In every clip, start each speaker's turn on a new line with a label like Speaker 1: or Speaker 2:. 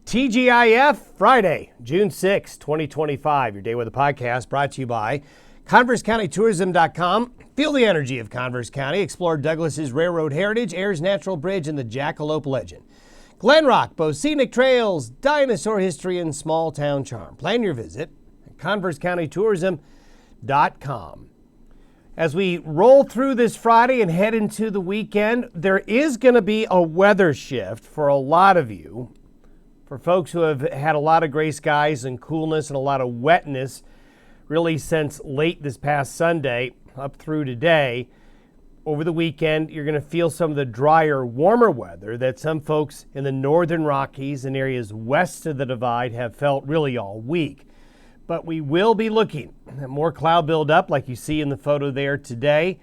Speaker 1: TGIF Friday, June 6, 2025. Your Day Weather podcast brought to you by ConverseCountyTourism.com. Feel the energy of Converse County. Explore Douglas's railroad heritage, Ayers Natural Bridge, and the Jackalope legend. Glen Rock boasts scenic trails, dinosaur history, and small town charm. Plan your visit at ConverseCountyTourism.com. As we roll through this Friday and head into the weekend, there is going to be a weather shift for a lot of you. For folks who have had a lot of gray skies and coolness and a lot of wetness really since late this past Sunday up through today, over the weekend, you're going to feel some of the drier, warmer weather that some folks in the northern Rockies and areas west of the Divide have felt really all week. But we will be looking at more cloud buildup like you see in the photo there today.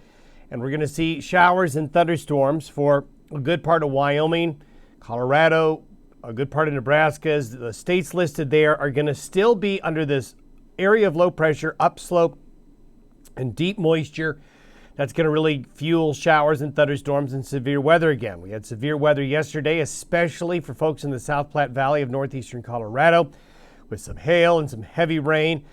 Speaker 1: And we're going to see showers and thunderstorms for a good part of Wyoming, Colorado, a good part of Nebraska. The states listed there are going to still be under this area of low pressure, upslope, and deep moisture. That's going to really fuel showers and thunderstorms and severe weather again. We had severe weather yesterday, especially for folks in the South Platte Valley of northeastern Colorado, with some hail and some heavy rain.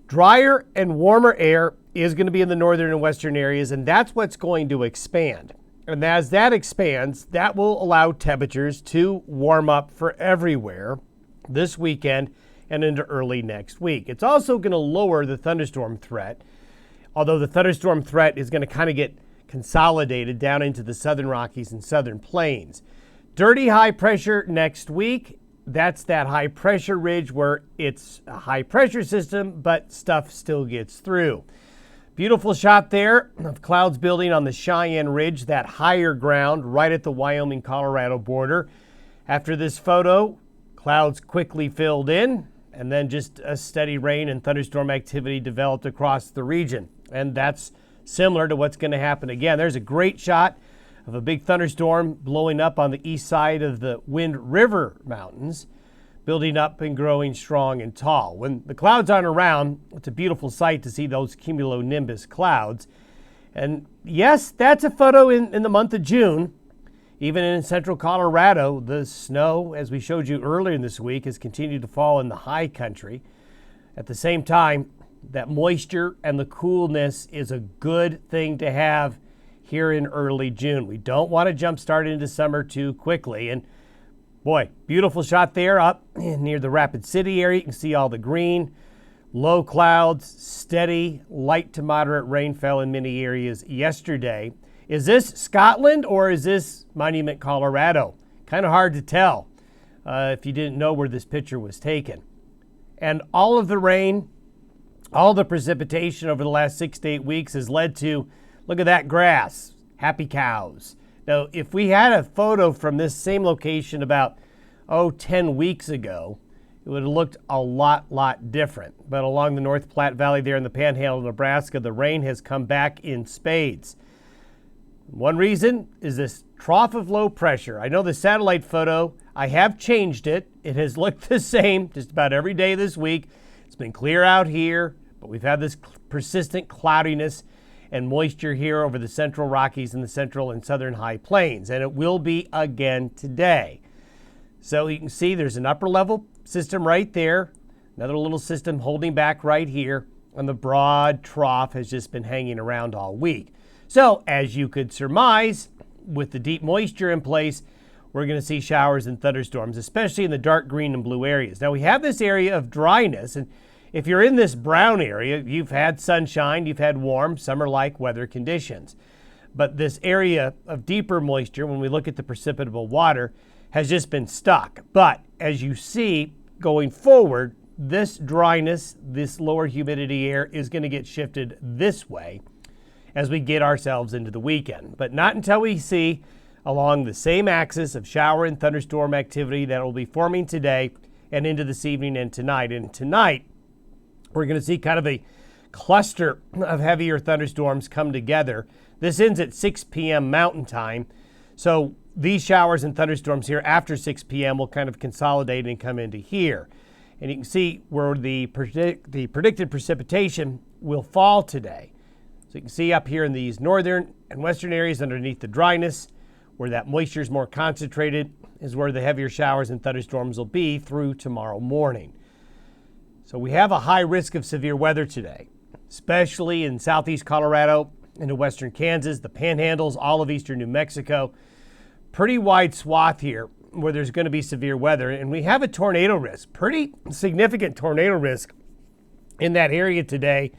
Speaker 1: Drier and warmer air is going to be in the northern and western areas, and that's what's going to expand. And as that expands, that will allow temperatures to warm up for everywhere this weekend and into early next week. It's also going to lower the thunderstorm threat, although the thunderstorm threat is going to kind of get consolidated down into the southern Rockies and southern plains. Dirty high pressure next week. That's that high pressure ridge where it's a high pressure system, but stuff still gets through. Beautiful shot there of clouds building on the Cheyenne Ridge, that higher ground right at the Wyoming-Colorado border. After this photo, clouds quickly filled in, and then just a steady rain and thunderstorm activity developed across the region. And that's similar to what's going to happen again. There's a great shot of a big thunderstorm blowing up on the east side of the Wind River Mountains, building up and growing strong and tall. When the clouds aren't around, it's a beautiful sight to see those cumulonimbus clouds. And yes, that's a photo in the month of June. Even in central Colorado, the snow, as we showed you earlier in this week, has continued to fall in the high country. At the same time, that moisture and the coolness is a good thing to have here in early June. We don't want to jumpstart into summer too quickly. And boy, beautiful shot there up near the Rapid City area. You can see all the green, low clouds, steady, light to moderate rain fell in many areas yesterday. Is this Scotland or is this Monument, Colorado? Kind of hard to tell if you didn't know where this picture was taken. And all of the rain, all the precipitation over the last 6 to 8 weeks has led to, look at that grass, happy cows. Now, if we had a photo from this same location about, 10 weeks ago, it would have looked a lot different. But along the North Platte Valley there in the Panhandle of Nebraska, the rain has come back in spades. One reason is this trough of low pressure. I know the satellite photo, I have changed it. It has looked the same just about every day this week. It's been clear out here, but we've had this persistent cloudiness and moisture here over the central Rockies and the central and southern high plains, and it will be again today. So you can see there's an upper level system right there, another little system holding back right here, and the broad trough has just been hanging around all week. So as you could surmise, with the deep moisture in place, we're going to see showers and thunderstorms, especially in the dark green and blue areas. Now we have this area of dryness, and if you're in this brown area, you've had sunshine, you've had warm, summer-like weather conditions. But this area of deeper moisture, when we look at the precipitable water, has just been stuck. But as you see, going forward, this dryness, this lower humidity air is going to get shifted this way as we get ourselves into the weekend. But not until we see along the same axis of shower and thunderstorm activity that will be forming today and into this evening and tonight. And tonight, we're going to see kind of a cluster of heavier thunderstorms come together. This ends at 6 p.m. Mountain Time. So these showers and thunderstorms here after 6 p.m. will kind of consolidate and come into here. And you can see where the predicted precipitation will fall today. So you can see up here in these northern and western areas underneath the dryness, Where that moisture is more concentrated is where the heavier showers and thunderstorms will be through tomorrow morning. So we have a high risk of severe weather today, especially in southeast Colorado, into western Kansas, the panhandles, all of eastern New Mexico. Pretty wide swath here where there's going to be severe weather. And we have a tornado risk, pretty significant tornado risk in that area today.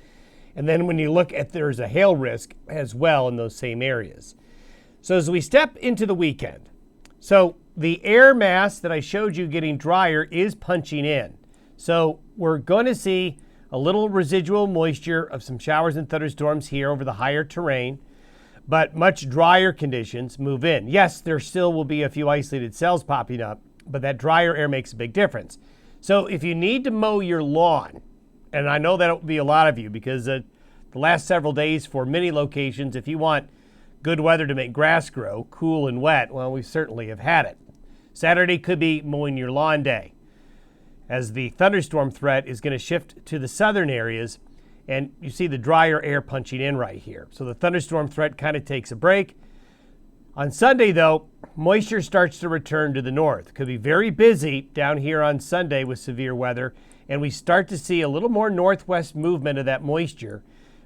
Speaker 1: And then when you look at, there's a hail risk as well in those same areas. So as we step into the weekend, so the air mass that I showed you getting drier is punching in. So we're going to see a little residual moisture of some showers and thunderstorms here over the higher terrain, but much drier conditions move in. Yes, there still will be a few isolated cells popping up, but that drier air makes a big difference. So if you need to mow your lawn, and I know that'll be a lot of you because the last several days for many locations, if you want good weather to make grass grow, cool and wet, well, we certainly have had it. Saturday could be mowing your lawn day, as the thunderstorm threat is going to shift to the southern areas, and you see the drier air punching in right here. So the thunderstorm threat kind of takes a break. On Sunday, though, moisture starts to return to the north. Could be very busy down here on Sunday with severe weather, and we start to see a little more northwest movement of that moisture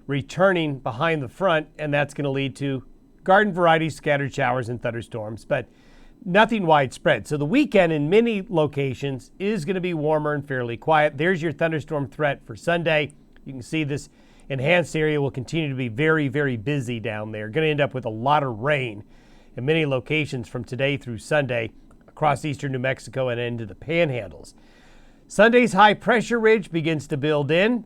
Speaker 1: returning behind the front, and that's going to lead to garden variety scattered showers and thunderstorms, but nothing widespread. So the weekend in many locations is going to be warmer and fairly quiet. There's your thunderstorm threat for Sunday. You can see this enhanced area will continue to be very, very busy down there. Going to end up with a lot of rain in many locations from today through Sunday across eastern New Mexico and into the panhandles. Sunday's high pressure ridge begins to build in.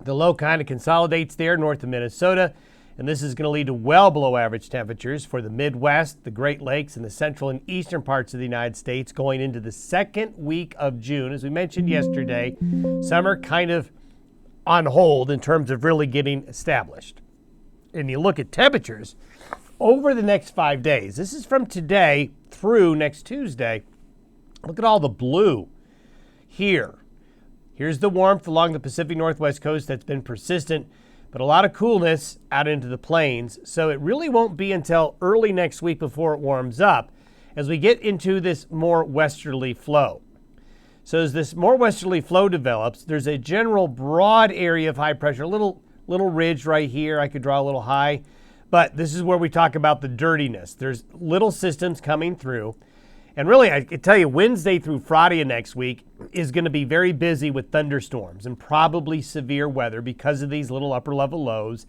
Speaker 1: The low kind of consolidates there north of Minnesota. And this is going to lead to well below average temperatures for the Midwest, the Great Lakes, and the central and eastern parts of the United States going into the second week of June. As we mentioned yesterday, summer kind of on hold in terms of really getting established. And you look at temperatures over the next 5 days. This is from today through next Tuesday. Look at all the blue here. Here's the warmth along the Pacific Northwest coast that's been persistent, but a lot of coolness out into the plains. So it really won't be until early next week before it warms up as we get into this more westerly flow. So as this more westerly flow develops, there's a general broad area of high pressure, a little ridge right here. I could draw a little high, but this is where we talk about the dirtiness. There's little systems coming through. And really, I can tell you, Wednesday through Friday of next week is going to be very busy with thunderstorms and probably severe weather because of these little upper level lows.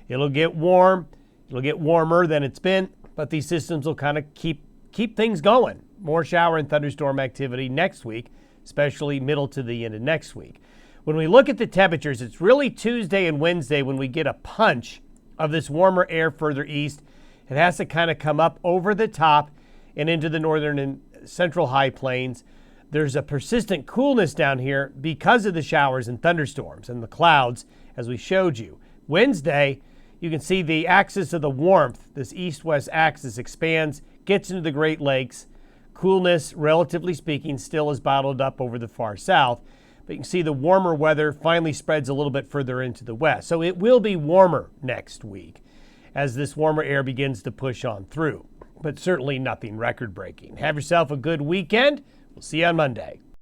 Speaker 1: It'll get warm. It'll get warmer than it's been, but these systems will kind of keep things going. More shower and thunderstorm activity next week, especially middle to the end of next week. When we look at the temperatures, it's really Tuesday and Wednesday when we get a punch of this warmer air further east. It has to kind of come up over the top and into the northern and central high plains. There's a persistent coolness down here because of the showers and thunderstorms and the clouds, as we showed you. Wednesday, you can see the axis of the warmth, this east-west axis expands, gets into the Great Lakes. Coolness, relatively speaking, still is bottled up over the far south, but you can see the warmer weather finally spreads a little bit further into the west. So it will be warmer next week as this warmer air begins to push on through, but certainly nothing record-breaking. Have yourself a good weekend. We'll see you on Monday.